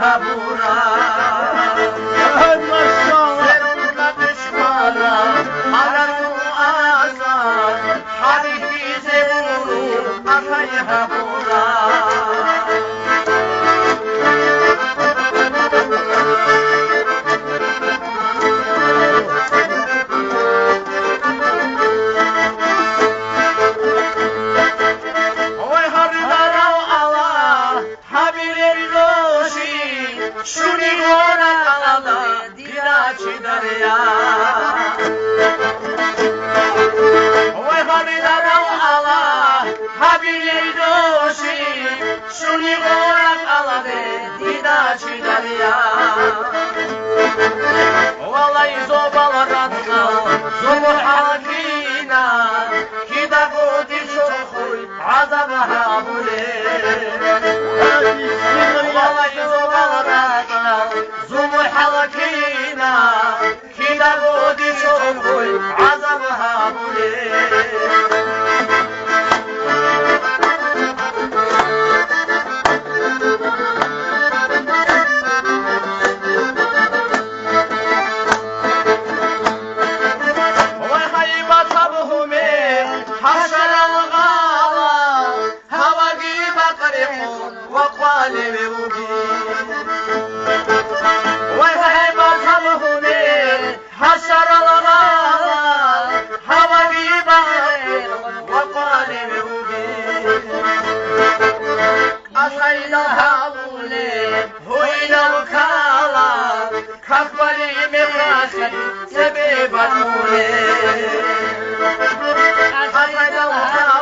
هبورا سرنا بشمالا حرم آسان حريفي زبورو أخي هبورا شونی گورا کالا دیراچی دریا وی خریدارم آلا حبیلی دوشی شونی گورا کالا دیراچی دریا والای زوبال رادنا زوبال حاکینا کی دا گودی شوخوی عذاب هابولی والای زوبال زوم الحلقينا كيدا بودي شوفوي عذابها بولي وخيبة صبهمي حشر الغالة هواقي بقريقون وقوالي بوقي وهيب صبهني حشر الغالة هواقي بغير وقالب وقيل أصيد هابولي هويل وكالا كفري مقاسي سبيب المولي أصيد الهابولي